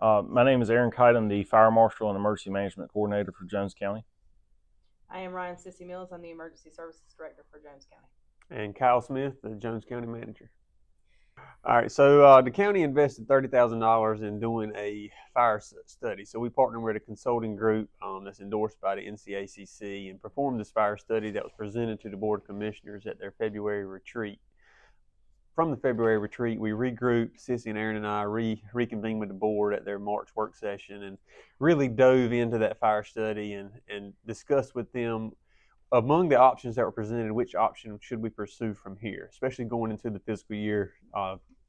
My name is Aaron Kite. I'm the Fire Marshal and Emergency Management Coordinator for Jones County. I am Ryan Sissy Mills. I'm the Emergency Services Director for Jones County. And Kyle Smith, the Jones County Manager. All right, so the county invested $30,000 in doing a fire study. So we partnered with a consulting group that's endorsed by the NCACC and performed this fire study that was presented to the Board of Commissioners at their February retreat. From the February retreat, we regrouped, Sissy and Aaron and I reconvened with the board at their March work session and really dove into that fire study and discussed with them, among the options that were presented, which option should we pursue from here, especially going into the fiscal year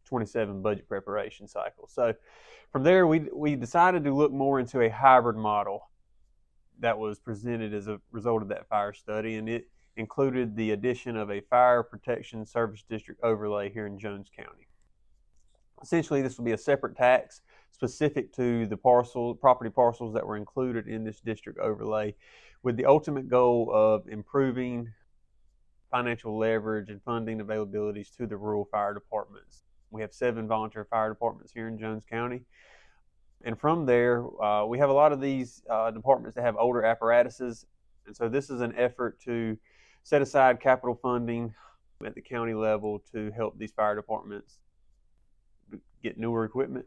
27 budget preparation cycle. So from there, we decided to look more into a hybrid model that was presented as a result of that fire study, and it included the addition of a fire protection service district overlay here in Jones County. Essentially, this will be a separate tax specific to the property parcels that were included in this district overlay, with the ultimate goal of improving financial leverage and funding availabilities to the rural fire departments. We have 7 volunteer fire departments here in Jones County. And from there, we have a lot of these departments that have older apparatuses. And so this is an effort to set aside capital funding at the county level to help these fire departments get newer equipment,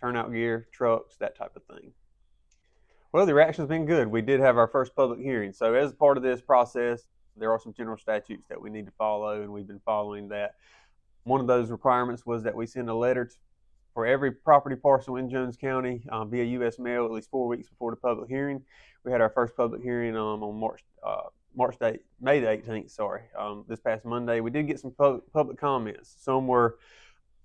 turnout gear, trucks, that type of thing. Well, the reaction's been good. We did have our first public hearing. So as part of this process, there are some general statutes that we need to follow, and we've been following that. One of those requirements was that we send a letter for every property parcel in Jones County via U.S. mail at least 4 weeks before the public hearing. We had our first public hearing on May the 18th, this past Monday. We did get some public comments. Some were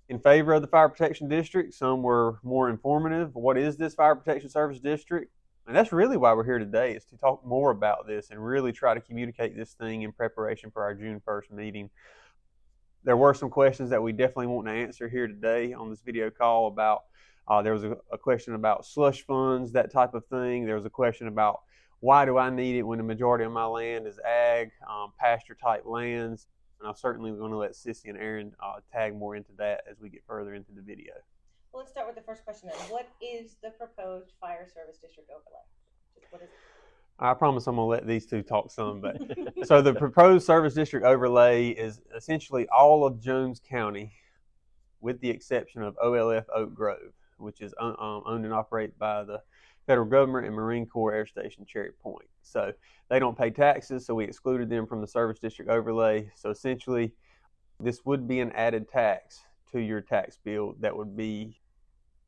in favor of the Fire Protection District. Some were more informative. What is this Fire Protection Service District? And that's really why we're here today, is to talk more about this and really try to communicate this thing in preparation for our June 1st meeting. There were some questions that we definitely want to answer here today on this video call about, there was a question about slush funds, that type of thing. There was a question about, why do I need it when the majority of my land is ag, pasture type lands? And I'm certainly going to let Sissy and Aaron tag more into that as we get further into the video. Well, let's start with the first question then. What is the proposed fire service district overlay? What is it? I promise I'm going to let these two talk some. But so the proposed service district overlay is essentially all of Jones County, with the exception of OLF Oak Grove, which is owned and operated by the federal government and Marine Corps Air Station Cherry Point. So they don't pay taxes, so we excluded them from the service district overlay. So essentially, this would be an added tax to your tax bill that would be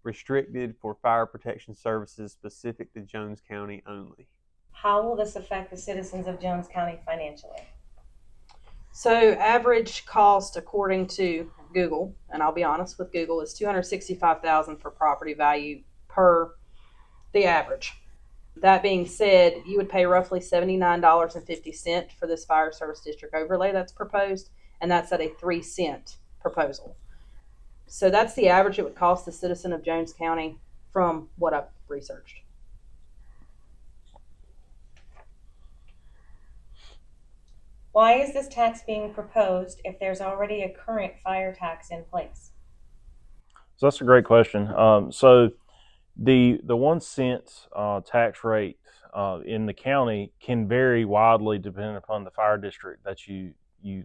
restricted for fire protection services specific to Jones County only. How will this affect the citizens of Jones County financially? So average cost according to Google, and I'll be honest with Google, is $265,000 for property value per the average. That being said, you would pay roughly $79.50 for this fire service district overlay that's proposed, and that's at a 3-cent proposal. So that's the average it would cost the citizen of Jones County from what I've researched. Why is this tax being proposed if there's already a current fire tax in place? So that's a great question. So the 1 cent tax rate in the county can vary widely depending upon the fire district that you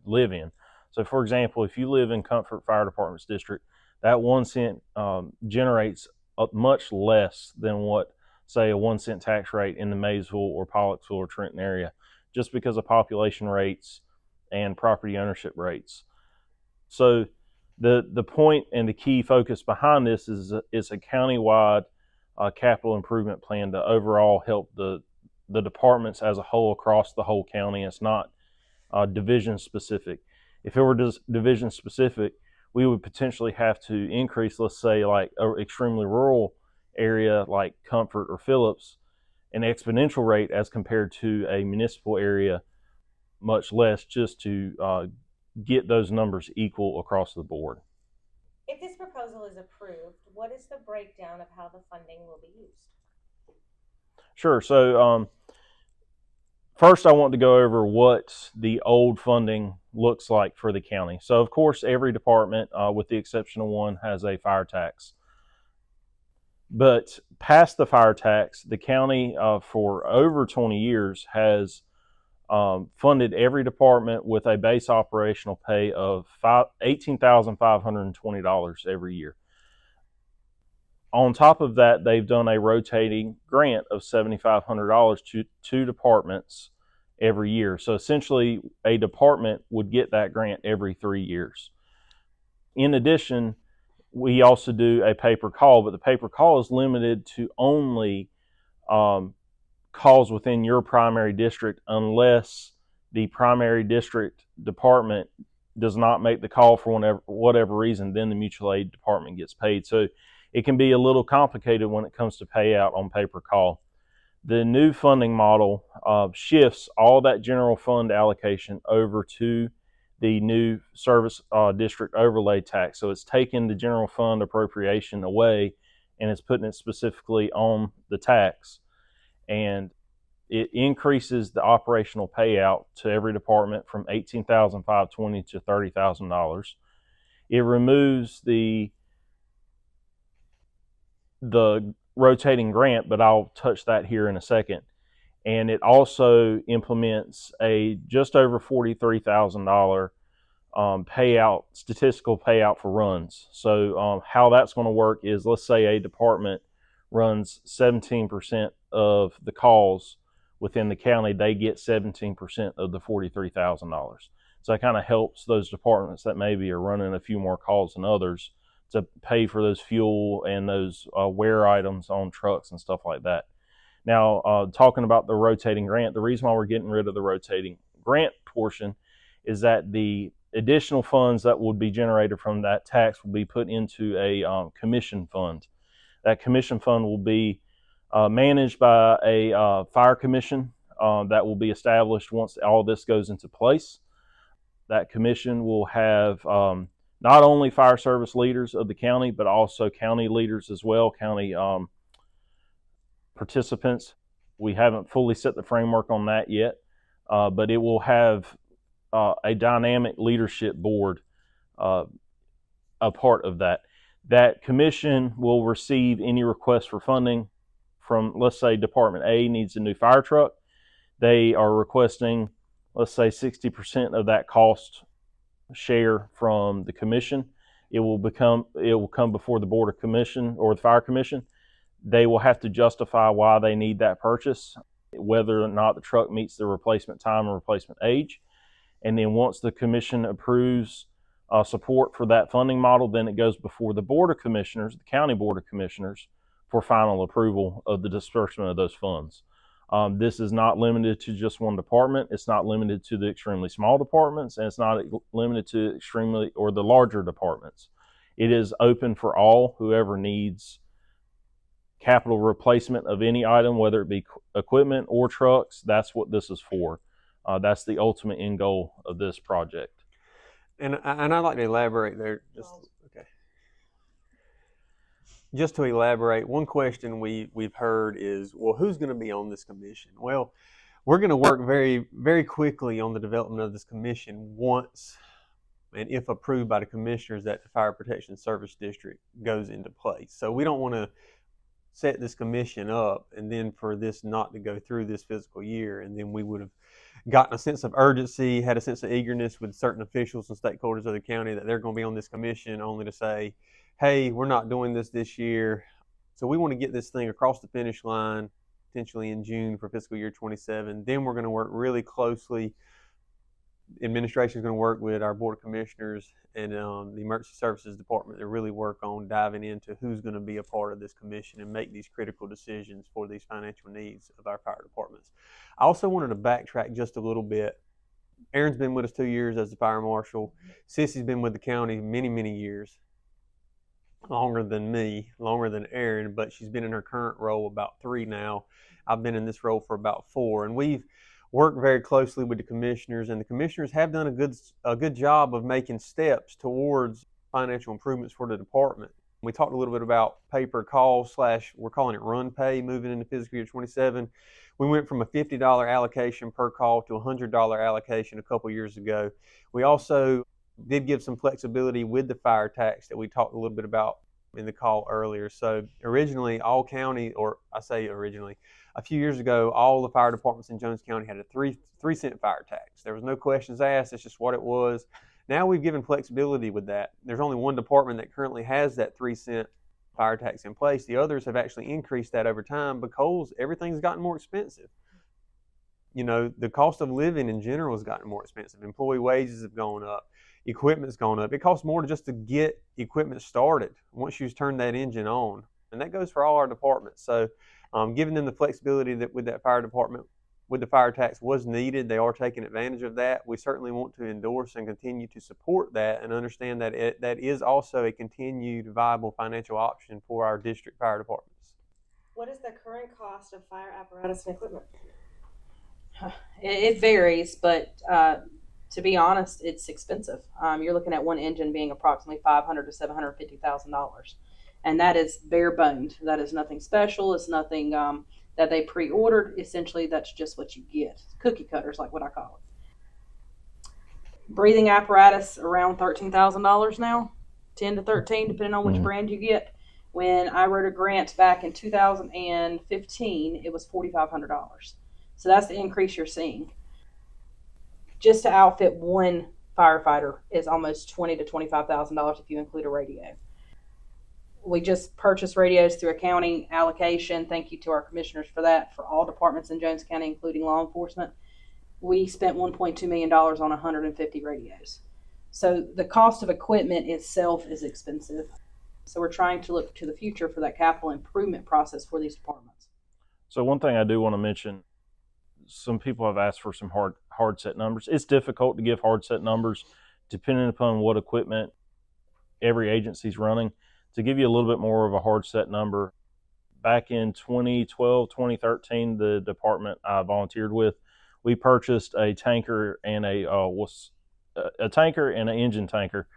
live in. So for example, if you live in Comfort Fire Department's district, that 1 cent generates much less than what, say, a 1 cent tax rate in the Maysville or Pollocksville or Trenton area, just because of population rates and property ownership rates. So the point and the key focus behind this is a countywide capital improvement plan to overall help the departments as a whole across the whole county. It's not division specific. If it were division specific, we would potentially have to increase, let's say, like an extremely rural area like Comfort or Phillips, an exponential rate as compared to a municipal area, much less, just to get those numbers equal across the board. If this proposal is approved, what is the breakdown of how the funding will be used? Sure. So first I want to go over what the old funding looks like for the county. So of course every department, with the exception of one, has a fire tax. But past the fire tax, the county for over 20 years has funded every department with a base operational pay of $18,520 every year. On top of that, they've done a rotating grant of $7,500 to two departments every year. So essentially, a department would get that grant every 3 years. In addition, we also do a paper call, but the paper call is limited to only calls within your primary district unless the primary district department does not make the call for whatever reason, then the mutual aid department gets paid. So it can be a little complicated when it comes to payout on paper call. The new funding model shifts all that general fund allocation over to the new service district overlay tax. So it's taking the general fund appropriation away and it's putting it specifically on the tax. And it increases the operational payout to every department from $18,520 to $30,000. It removes the rotating grant, but I'll touch that here in a second. And it also implements a just over $43,000 statistical payout for runs. So how that's going to work is, let's say a department runs 17% of the calls within the county, they get 17% of the $43,000. So that kind of helps those departments that maybe are running a few more calls than others to pay for those fuel and those wear items on trucks and stuff like that. Now, talking about the rotating grant, the reason why we're getting rid of the rotating grant portion is that the additional funds that would be generated from that tax will be put into a commission fund. That commission fund will be managed by a fire commission that will be established once all this goes into place. That commission will have not only fire service leaders of the county, but also county leaders as well, county participants. We haven't fully set the framework on that yet, but it will have a dynamic leadership board a part of that. That commission will receive any request for funding from, let's say, Department A needs a new fire truck. They are requesting, let's say, 60% of that cost share from the commission. It will come before the Board of Commission or the Fire Commission. They will have to justify why they need that purchase, whether or not the truck meets the replacement time and replacement age. And then once the commission approves support for that funding model, then it goes before the Board of Commissioners, the County Board of Commissioners, for final approval of the disbursement of those funds. This is not limited to just one department. It's not limited to the extremely small departments, and it's not limited to the larger departments. It is open for all, whoever needs capital replacement of any item, whether it be equipment or trucks. That's what this is for. That's the ultimate end goal of this project. And I'd like to elaborate there. Just to elaborate, one question we've heard is, well, who's going to be on this commission? Well, we're going to work very, very quickly on the development of this commission once, and if approved by the commissioners, that the Fire Protection Service District goes into place. So we don't want to set this commission up and then for this not to go through this fiscal year, and then we would have gotten a sense of urgency, had a sense of eagerness with certain officials and stakeholders of the county that they're going to be on this commission, only to say, hey, we're not doing this year. So we want to get this thing across the finish line, potentially in June for fiscal year 27. Then we're going to work really closely. Administration is going to work with our Board of Commissioners and the Emergency Services Department to really work on diving into who's going to be a part of this commission and make these critical decisions for these financial needs of our fire departments. I also wanted to backtrack just a little bit. Aaron's been with us 2 years as the fire marshal. Sissy's been with the county many, many years. Longer than me, longer than Aaron, but she's been in her current role about 3 now. I've been in this role for about 4, and we've worked very closely with the commissioners, and the commissioners have done a good job of making steps towards financial improvements for the department. We talked a little bit about paper call / we're calling it run pay moving into fiscal year 27. We went from a $50 allocation per call to a $100 allocation a couple years ago. We also did give some flexibility with the fire tax that we talked a little bit about in the call earlier. So originally, all county, or I say originally, a few years ago, all the fire departments in Jones County had a 3-cent fire tax. There was no questions asked. It's just what it was. Now we've given flexibility with that. There's only one department that currently has that 3-cent fire tax in place. The others have actually increased that over time because everything's gotten more expensive. You know, the cost of living in general has gotten more expensive. Employee wages have gone up. Equipment's gone up. It costs more just to get equipment started once you turn that engine on. And that goes for all our departments. So giving them the flexibility that with that fire department, with the fire tax was needed. They are taking advantage of that. We certainly want to endorse and continue to support that and understand that that is also a continued viable financial option for our district fire departments. What is the current cost of fire apparatus and equipment? It varies, but to be honest, it's expensive. You're looking at one engine being approximately $500,000 to $750,000, and that is bare boned. That is nothing special. It's nothing that they pre-ordered. Essentially, that's just what you get. Cookie cutters, like what I call it. Breathing apparatus around $13,000 now, 10 to 13, depending on which brand you get. When I wrote a grant back in 2015, it was $4,500. So that's the increase you're seeing. Just to outfit one firefighter is almost $20,000 to $25,000 if you include a radio. We just purchased radios through a county allocation. Thank you to our commissioners for that, for all departments in Jones County, including law enforcement. We spent $1.2 million on 150 radios. So the cost of equipment itself is expensive. So we're trying to look to the future for that capital improvement process for these departments. So one thing I do want to mention, some people have asked for some hard set numbers. It's difficult to give hard set numbers depending upon what equipment every agency's running. To give you a little bit more of a hard set number, back in 2012, 2013, the department I volunteered with, we purchased a tanker and a tanker and an engine tanker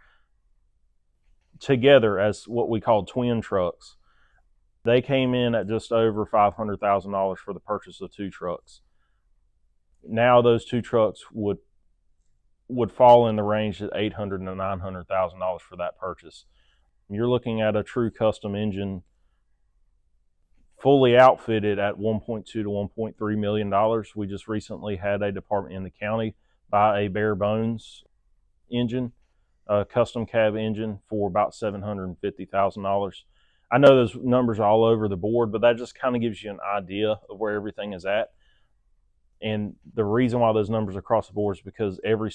together as what we called twin trucks. They came in at just over $500,000 for the purchase of 2 trucks. Now those 2 trucks would fall in the range of $800,000 to $900,000 for that purchase. You're looking at a true custom engine, fully outfitted at $1.2 to $1.3 million. We just recently had a department in the county buy a bare bones engine, a custom cab engine, for about $750,000. I know those numbers are all over the board, but that just kind of gives you an idea of where everything is at. And the reason why those numbers are across the board is because every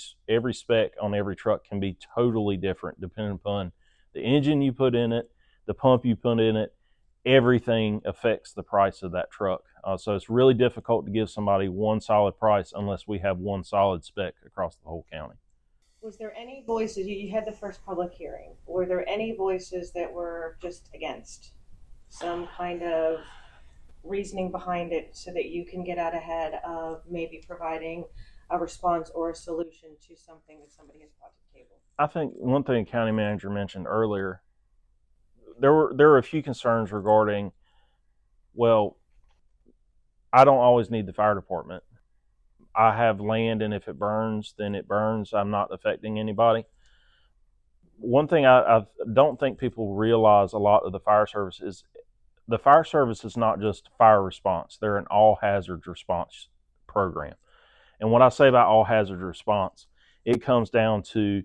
spec on every truck can be totally different depending upon the engine you put in it, the pump you put in it. Everything affects the price of that truck. So it's really difficult to give somebody one solid price unless we have one solid spec across the whole county. Was there any voices, you had the first public hearing, were there any voices that were just against some kind of reasoning behind it so that you can get out ahead of maybe providing a response or a solution to something that somebody has brought to the table? I think one thing the county manager mentioned earlier, there were a few concerns regarding, well, I don't always need the fire department. I have land, and if it burns, then it burns. I'm not affecting anybody. One thing I don't think people realize a lot of the fire service is not just fire response. They're an all hazard response program. And what I say about all hazard response, it comes down to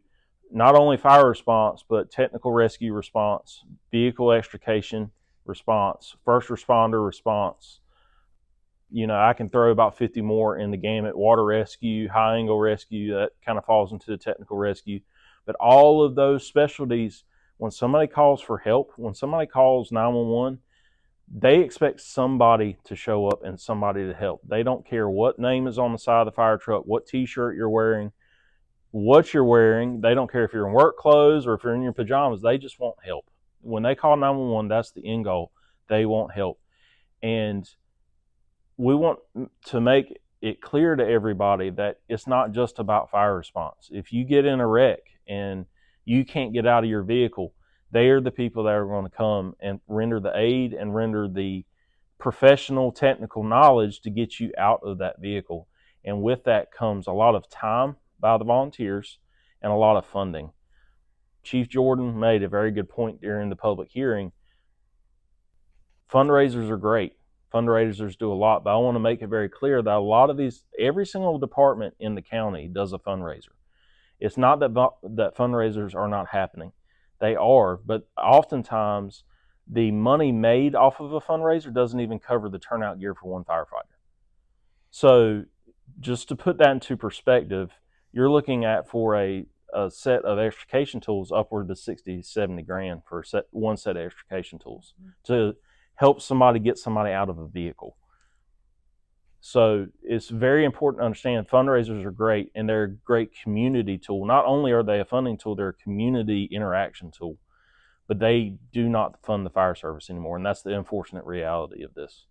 not only fire response, but technical rescue response, vehicle extrication response, first responder response. You know, I can throw about 50 more in the gamut. Water rescue, high angle rescue, that kind of falls into the technical rescue. But all of those specialties, when somebody calls for help, when somebody calls 911, they expect somebody to show up and somebody to help. They don't care what name is on the side of the fire truck, what t-shirt you're wearing, what you're wearing. They don't care if you're in work clothes or if you're in your pajamas. They just want help. When they call 911, that's the end goal. They want help. And we want to make it clear to everybody that it's not just about fire response. If you get in a wreck and you can't get out of your vehicle, they are the people that are going to come and render the aid and render the professional technical knowledge to get you out of that vehicle. And with that comes a lot of time by the volunteers and a lot of funding. Chief Jordan made a very good point during the public hearing. Fundraisers are great. Fundraisers do a lot, but I want to make it very clear that a lot of these, every single department in the county does a fundraiser. It's not that fundraisers are not happening. They are, but oftentimes the money made off of a fundraiser doesn't even cover the turnout gear for one firefighter. So just to put that into perspective, you're looking at, for a set of extrication tools, upward to 60, 70 grand for one set of extrication tools to help somebody get somebody out of a vehicle. So it's very important to understand fundraisers are great, and they're a great community tool. Not only are they a funding tool, they're a community interaction tool, but they do not fund the fire service anymore, and that's the unfortunate reality of this.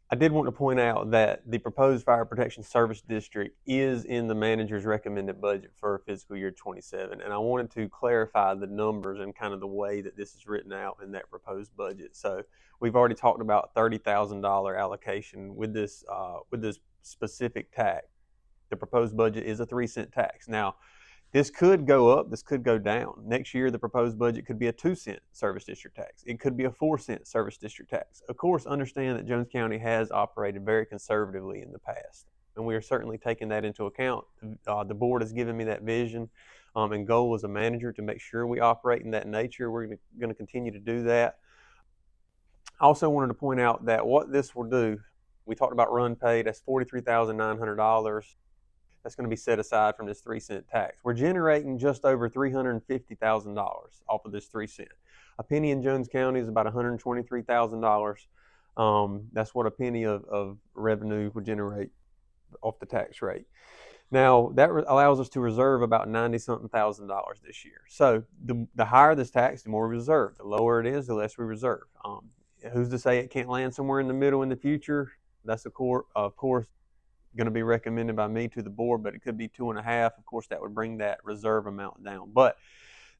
I did want to point out that the proposed fire protection service district is in the manager's recommended budget for fiscal year 27. And I wanted to clarify the numbers and kind of the way that this is written out in that proposed budget. So we've already talked about $30,000 allocation with this specific tax. The proposed budget is a 3-cent tax. Now, this could go up, this could go down. Next year, the proposed budget could be a 2-cent service district tax. It could be a 4-cent service district tax. Of course, understand that Jones County has operated very conservatively in the past, and we are certainly taking that into account. The board has given me that vision and goal as a manager to make sure we operate in that nature. We're going to continue to do that. I also wanted to point out that what this will do, we talked about run pay, that's $43,900. That's going to be set aside from this 3-cent tax. We're generating just over $350,000 off of this 3-cent. A penny in Jones County is about $123,000. That's what a penny of revenue would generate off the tax rate. Now, that allows us to reserve about $90-something thousand this year. So the higher this tax, the more we reserve. The lower it is, the less we reserve. Who's to say it can't land somewhere in the middle in the future? That's of course going to be recommended by me to the board, but it could be 2.5. Of course, that would bring that reserve amount down. But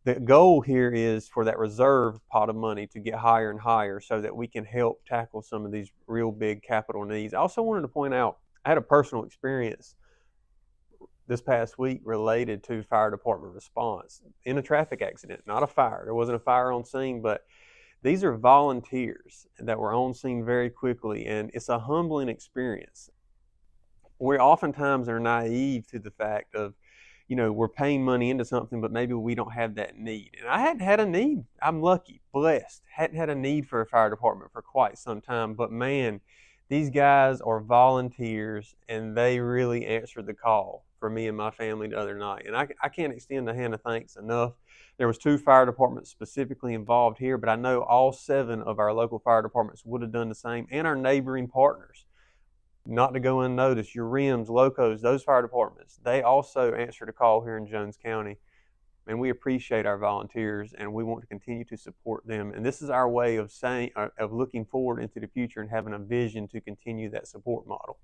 the goal here is for that reserve pot of money to get higher and higher so that we can help tackle some of these real big capital needs. I also wanted to point out, I had a personal experience this past week related to fire department response in a traffic accident, not a fire. There wasn't a fire on scene, but these are volunteers that were on scene very quickly, and it's a humbling experience. We oftentimes are naive to the fact of, we're paying money into something, but maybe we don't have that need. And I hadn't had a need. I'm lucky, blessed. Hadn't had a need for a fire department for quite some time. But man, these guys are volunteers, and they really answered the call for me and my family the other night. And I can't extend a hand of thanks enough. There was 2 fire departments specifically involved here, but I know all 7 of our local fire departments would have done the same, and our neighboring partners. Not to go unnoticed, your RIMS, LOCOs, those fire departments, they also answered a call here in Jones County. And we appreciate our volunteers, and we want to continue to support them. And this is our way of looking forward into the future and having a vision to continue that support model.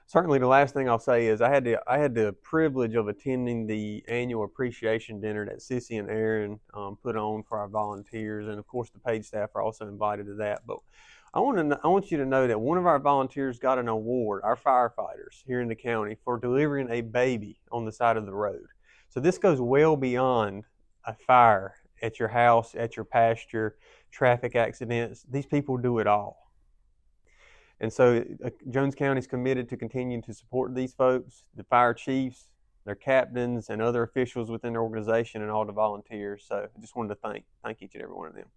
Certainly, the last thing I'll say is I had the privilege of attending the annual appreciation dinner that Sissy and Aaron put on for our volunteers, and of course the paid staff are also invited to that. But I want you to know that one of our volunteers got an award, our firefighters here in the county, for delivering a baby on the side of the road. So this goes well beyond a fire at your house, at your pasture, traffic accidents. These people do it all. And so Jones County is committed to continuing to support these folks, the fire chiefs, their captains, and other officials within the organization, and all the volunteers. So I just wanted to thank each and every one of them.